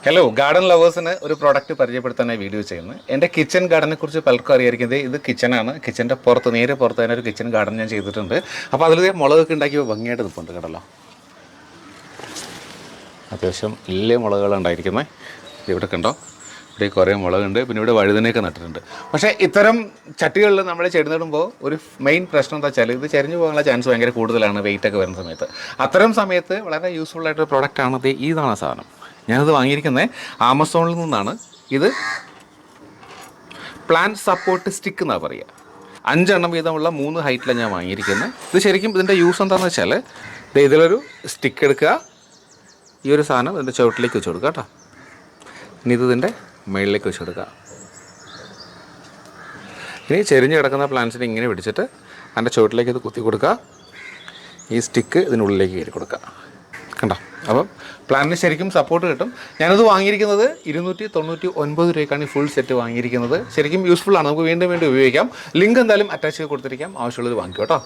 Hello garden ലവേഴ്സിന് ഒരു product പരിചയപ്പെടുത്താനായി video ചെയ്യുന്നത്. എൻ്റെ കിച്ചൺ ഗാർഡനെ കുറിച്ച് പലർക്കും അറിയായിരിക്കുന്നത് ഇത് കിച്ചണാണ്. കിച്ചൻ്റെ പുറത്ത് നേരെ പുറത്ത് തന്നെ ഒരു കിച്ചൺ ഗാർഡൻ ഞാൻ ചെയ്തിട്ടുണ്ട്. അപ്പോൾ അതിൽ മുളകൊക്കെ ഉണ്ടാക്കി ഭംഗിയായിട്ട് നിൽപ്പുണ്ട് കേട്ടല്ലോ. അത്യാവശ്യം വലിയ മുളകുകളാണ് ഉണ്ടായിരിക്കുന്നത്. ഇവിടെ കണ്ടോ, ഇവിടെ കുറേ മുളകുണ്ട്. പിന്നെ ഇവിടെ വഴുതനയൊക്കെ നട്ടിട്ടുണ്ട്. പക്ഷേ ഇത്തരം ചട്ടികളിൽ നമ്മൾ ചെടി നടുമ്പോൾ ഒരു മെയിൻ പ്രശ്നം എന്താ വെച്ചാൽ ഇത് ചരിഞ്ഞു പോകാനുള്ള ചാൻസ് ഭയങ്കര കൂടുതലാണ് വെയിറ്റൊക്കെ വരുന്ന സമയത്ത്. അത്തരം സമയത്ത് വളരെ യൂസ്ഫുൾ ആയിട്ടൊരു പ്രോഡക്റ്റാണ് ഇതാണ് സാധനം. ഞാനത് വാങ്ങിയിരിക്കുന്നത് ആമസോണിൽ നിന്നാണ്. ഇത് പ്ലാന്റ് സപ്പോർട്ട് സ്റ്റിക്ക് എന്നാണ് പറയുക. 5 എണ്ണം വീതമുള്ള 3 ഹൈറ്റിലാണ് ഞാൻ വാങ്ങിയിരിക്കുന്നത്. ഇത് ശരിക്കും ഇതിൻ്റെ യൂസ് എന്താണെന്ന് വെച്ചാൽ ഇതിലൊരു സ്റ്റിക്ക് എടുക്കുക, ഈ ഒരു സാധനം ഇതിൻ്റെ ചുവട്ടിലേക്ക് വെച്ച് കൊടുക്കുക കേട്ടോ. ഇനി ഇതിൻ്റെ മുകളിലേക്ക് വെച്ച് കൊടുക്കുക. ഇനി ചെരിഞ്ഞ് കിടക്കുന്ന പ്ലാന്റ്സിനെ ഇങ്ങനെ പിടിച്ചിട്ട് അതിൻ്റെ ചുവട്ടിലേക്ക് ഇത് കുത്തി കൊടുക്കുക. ഈ സ്റ്റിക്ക് ഇതിനുള്ളിലേക്ക് കയറി കൊടുക്കുക. കണ്ടോ, അപ്പം പ്ലാന്റിന് ശരിക്കും സപ്പോർട്ട് കിട്ടും. ഞാനത് വാങ്ങിയിരിക്കുന്നത് 299 രൂപയ്ക്കാണ് ഈ ഫുൾ സെറ്റ് വാങ്ങിയിരിക്കുന്നത്. ശരിക്കും യൂസ്ഫുൾ ആണ്, നമുക്ക് വീണ്ടും വീണ്ടും ഉപയോഗിക്കാം. ലിങ്ക് എന്തായാലും അറ്റാച്ച് ചെയ്ത് കൊടുത്തിരിക്കാം, ആവശ്യമുള്ളത് വാങ്ങിക്കും കേട്ടോ.